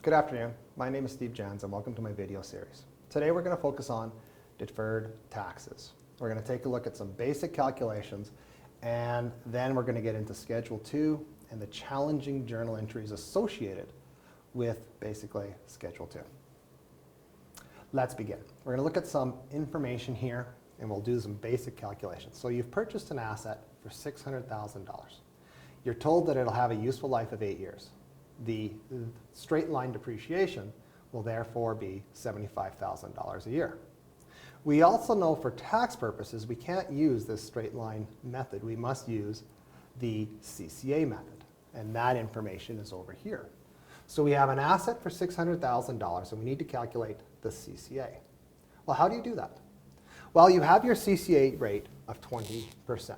Good afternoon. My name is Steve Janz and welcome to my video series. Today we're going to focus on deferred taxes. We're going to take a look at some basic calculations and then we're going to get into Schedule 2 and the challenging journal entries associated with basically Schedule 2. Let's begin. We're going to look at some information here and we'll do some basic calculations. So you've purchased an asset for $600,000. You're told that it'll have a useful life of 8 years. The straight line depreciation will therefore be $75,000 a year. We also know for tax purposes we can't use this straight line method. We must use the CCA method, and that information is over here. So we have an asset for $600,000 and we need to calculate the CCA. Well, how do you do that? Well, you have your CCA rate of 20%.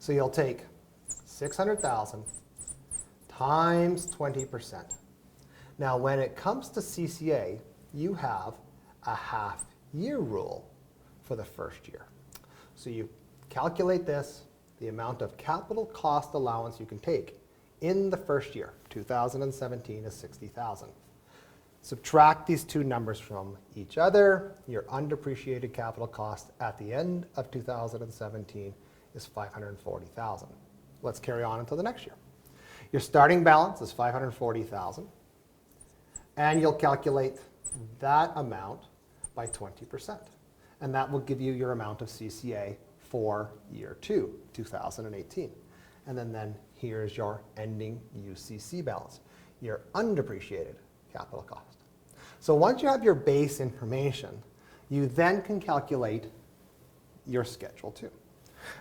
So you'll take 600,000 times 20%. Now, when it comes to CCA, you have a half-year rule for the first year. So you calculate this, the amount of capital cost allowance you can take in the first year. 2017 is 60,000. Subtract these two numbers from each other. Your undepreciated capital cost at the end of 2017 is 540,000. Let's carry on until the next year. Your starting balance is 540,000, and you'll calculate that amount by 20, and that will give you your amount of CCA for year 2, 2018. And then here's your ending UCC balance, your undepreciated capital cost. So once you have your base information, you then can calculate your Schedule 2.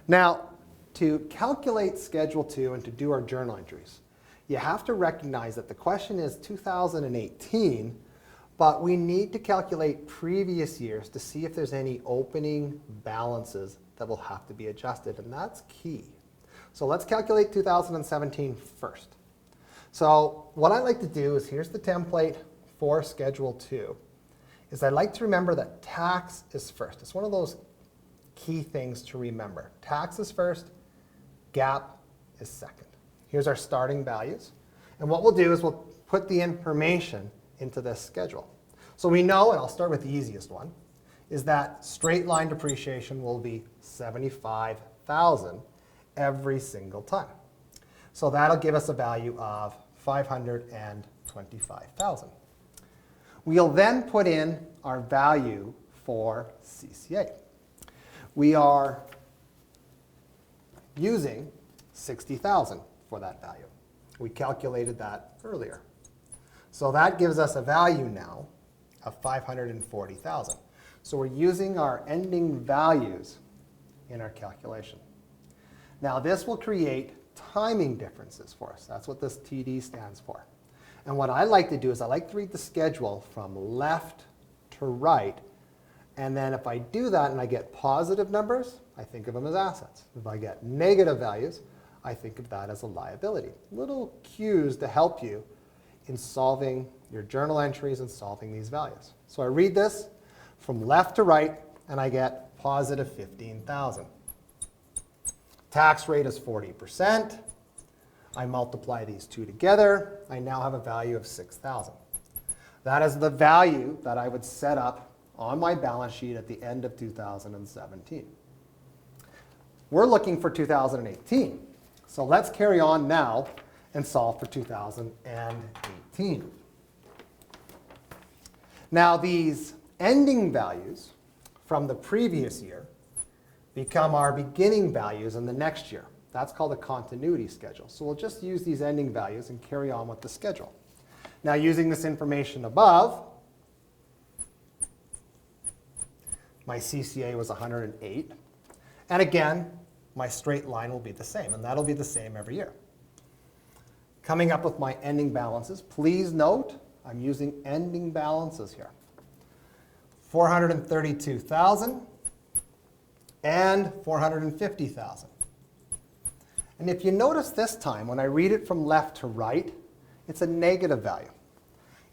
Now, to calculate Schedule 2 and to do our journal entries, you have to recognize that the question is 2018, but we need to calculate previous years to see if there's any opening balances that will have to be adjusted, and that's key. So let's calculate 2017 first. So what I like to do is, here's the template for Schedule 2, is I like to remember that tax is first. It's one of those key things to remember. Tax is first, GAAP is second. Here's our starting values. And what we'll do is we'll put the information into this schedule. So we know, and I'll start with the easiest one, is that straight line depreciation will be 75,000 every single time. So that'll give us a value of 525,000. We'll then put in our value for CCA. We are using 60,000 for that value. We calculated that earlier. So that gives us a value now of 540,000. So we're using our ending values in our calculation. Now this will create timing differences for us. That's what this TD stands for. And what I like to do is I like to read the schedule from left to right. And then if I do that and I get positive numbers, I think of them as assets. If I get negative values, I think of that as a liability. Little cues to help you in solving your journal entries and solving these values. So I read this from left to right and I get positive 15,000. Tax rate is 40%. I multiply these two together. I now have a value of 6,000. That is the value that I would set up on my balance sheet at the end of 2017. We're looking for 2018. So let's carry on now and solve for 2018. Now these ending values from the previous year become our beginning values in the next year. That's called a continuity schedule. So we'll just use these ending values and carry on with the schedule. Now using this information above, my CCA was 108. And again, my straight line will be the same, and that'll be the same every year. Coming up with my ending balances, please note I'm using ending balances here. 432,000 and 450,000. And if you notice this time, when I read it from left to right, it's a negative value.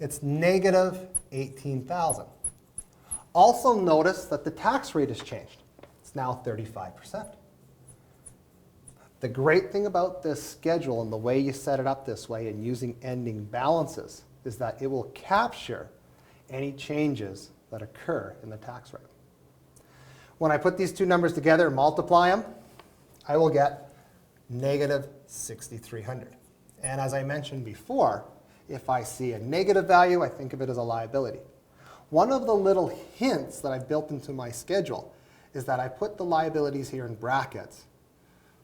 It's negative 18,000. Also notice that the tax rate has changed. It's now 35%. The great thing about this schedule and the way you set it up this way and using ending balances is that it will capture any changes that occur in the tax rate. When I put these two numbers together and multiply them, I will get negative 6,300. And as I mentioned before, if I see a negative value, I think of it as a liability. One of the little hints that I built into my schedule is that I put the liabilities here in brackets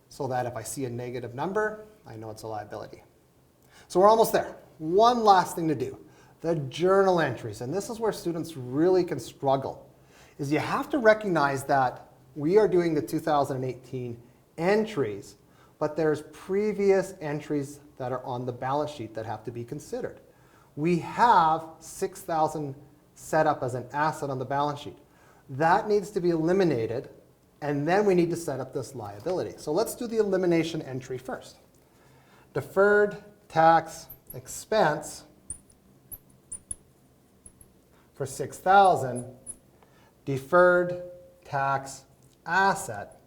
so that if I see a negative number, I know it's a liability. So we're almost there. One last thing to do, the journal entries. And this is where students really can struggle, is you have to recognize that we are doing the 2018 entries, but there's previous entries that are on the balance sheet that have to be considered. We have 6,000 set up as an asset on the balance sheet. That needs to be eliminated, and then we need to set up this liability. So let's do the elimination entry first. Deferred tax expense for 6,000, deferred tax asset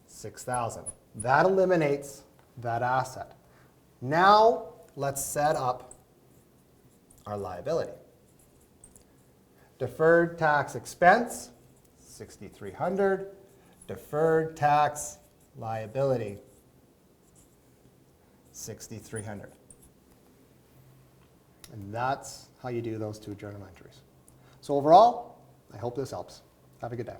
6,000. That eliminates that asset. Now let's set up our liability. Deferred tax expense 6,300, deferred tax liability 6,300. And that's how you do those two journal entries. So overall, I hope this helps. Have a good day.